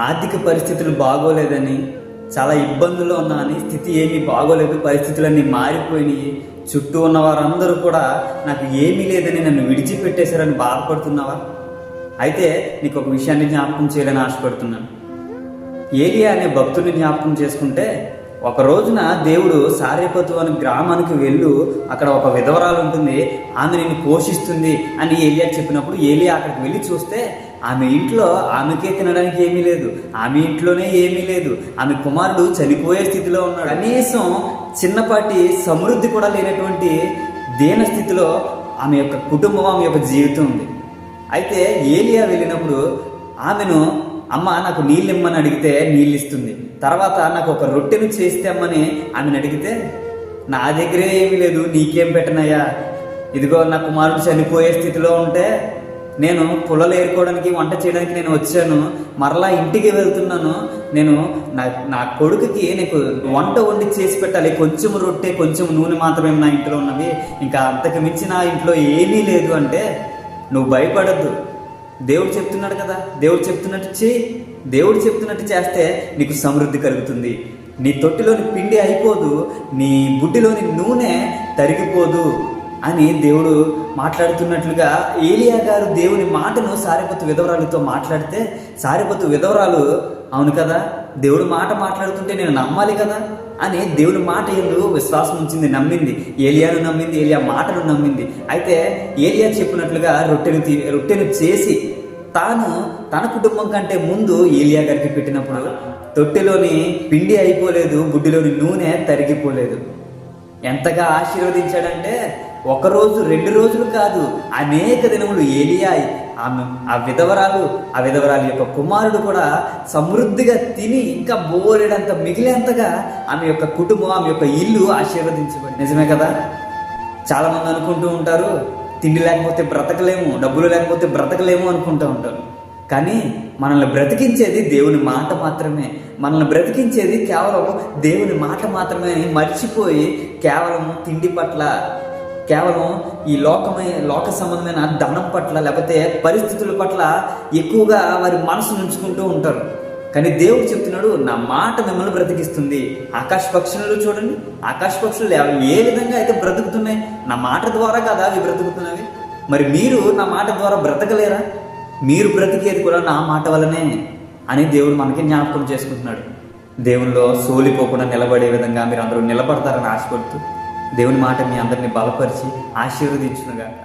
ఆర్థిక పరిస్థితులు బాగోలేదని, చాలా ఇబ్బందుల్లో ఉన్నానని, స్థితి ఏమీ బాగోలేదు, పరిస్థితులన్నీ మారిపోయినాయి, చుట్టూ ఉన్న వారందరూ కూడా నాకు ఏమీ లేదని నన్ను విడిచిపెట్టేశారని బాధపడుతున్నావా? అయితే నీకు ఒక విషయాన్ని జ్ఞాపకం చేయాలని ఆశపడుతున్నాను. ఏలియా అనే భక్తుడిని జ్ఞాపకం చేసుకుంటే, ఒక రోజున దేవుడు సారేపతు అనే గ్రామానికి వెళ్ళు, అక్కడ ఒక విధవరాలు ఉంటుంది, ఆమె నిన్ను పోషిస్తుంది అని ఏలియా చెప్పినప్పుడు ఏలియా అక్కడికి వెళ్ళి చూస్తే ఆమె ఇంట్లో ఆమెకే తినడానికి ఏమీ లేదు, ఆమె ఇంట్లోనే ఏమీ లేదు, ఆమె కుమారుడు చనిపోయే స్థితిలో ఉన్నాడు. కనీసం చిన్నపాటి సమృద్ధి కూడా లేనటువంటి దీన స్థితిలో ఆమె యొక్క కుటుంబం, ఆమె యొక్క జీవితం ఉంది. అయితే ఏలియా వెళ్ళినప్పుడు ఆమెను, అమ్మ నాకు నీళ్ళు ఇమ్మని అడిగితే నీళ్ళు ఇస్తుంది. తర్వాత నాకు ఒక రొట్టెను చేస్తే అమ్మని ఆమెను అడిగితే, నా దగ్గరే ఏమీ లేదు, నీకేం పెట్టనయ్యా, ఇదిగో నా కుమారుడు చనిపోయే స్థితిలో ఉంటే నేను పుల్లలు ఏరుకోవడానికి, వంట చేయడానికి నేను వచ్చాను, మరలా ఇంటికి వెళ్తున్నాను, నేను నా కొడుకుకి నీకు వంట వండి చేసి పెట్టాలి, కొంచెం రొట్టె కొంచెం నూనె మాత్రమే నా ఇంట్లో ఉన్నవి, ఇంకా అంతకు మించి నా ఇంట్లో ఏమీ లేదు అంటే, నువ్వు భయపడద్దు, దేవుడు చెప్తున్నాడు కదా, దేవుడు చెప్తున్నట్టు చేయి, దేవుడు చెప్తున్నట్టు చేస్తే నీకు సమృద్ధి కలుగుతుంది, నీ తొట్టిలోని పిండి అయిపోదు, నీ బుడ్డిలోని నూనె తరిగిపోదు అని దేవుడు మాట్లాడుతున్నట్లుగా ఏలియా గారు దేవుని మాటను సారెపతు విధవరాలతో మాట్లాడితే, సారెపతు విధవరాలు అవును కదా, దేవుడు మాట మాట్లాడుతుంటే నేను నమ్మాలి కదా అని దేవుని మాట ఎందు విశ్వాసం ఉంచింది, నమ్మింది, ఏలియాను నమ్మింది, ఏలియా మాటను నమ్మింది. అయితే ఏలియా చెప్పినట్లుగా రొట్టెను చేసి తాను తన కుటుంబం కంటే ముందు ఏలియా గారికి పెట్టినప్పుడు తొట్టెలోని పిండి అయిపోలేదు, బుడ్డిలోని నూనె తరిగిపోలేదు. ఎంతగా ఆశీర్వదించాడంటే, ఒక రోజు 2 రోజులు కాదు, అనేక దినములు ఏలియా ఆ విధవరాలు యొక్క కుమారుడు కూడా సమృద్ధిగా తిని ఇంకా బోలెడంత మిగిలేంతగా ఆమె యొక్క కుటుంబం, ఆమె యొక్క ఇల్లు ఆశీర్వదించబడి. నిజమే కదా, చాలామంది అనుకుంటూ ఉంటారు, తిండి లేకపోతే బ్రతకలేము, డబ్బులు లేకపోతే బ్రతకలేము అనుకుంటూ ఉంటారు. కానీ మనల్ని బ్రతికించేది దేవుని మాట మాత్రమే, మనల్ని బ్రతికించేది కేవలం దేవుని మాట మాత్రమే అని మర్చిపోయి కేవలం తిండి పట్ల, కేవలం ఈ లోక సంబంధమైన ధనం పట్ల, లేకపోతే పరిస్థితుల పట్ల ఎక్కువగా వారి మనసు ఉంచుకుంటూ ఉంటారు. కానీ దేవుడు చెప్తున్నాడు, నా మాట మిమ్మల్ని బ్రతికిస్తుంది. ఆకాశ పక్షులను చూడండి, ఆకాశ పక్షులు ఏ విధంగా అయితే బ్రతుకుతున్నాయి, నా మాట ద్వారా కదా అవి బ్రతుకుతున్నవి. మరి మీరు నా మాట ద్వారా బ్రతకలేరా? మీరు బ్రతికేది కూడా నా మాట వల్లనే అని దేవుడు మనకి జ్ఞాపకం చేసుకుంటున్నాడు. దేవునిలో సోలిపోకుండా నిలబడే విధంగా మీరు అందరూ నిలబడతారని ఆశపడుతూ దేవుని మాట మీ అందరినీ బలపరిచి ఆశీర్వదించునుగాక.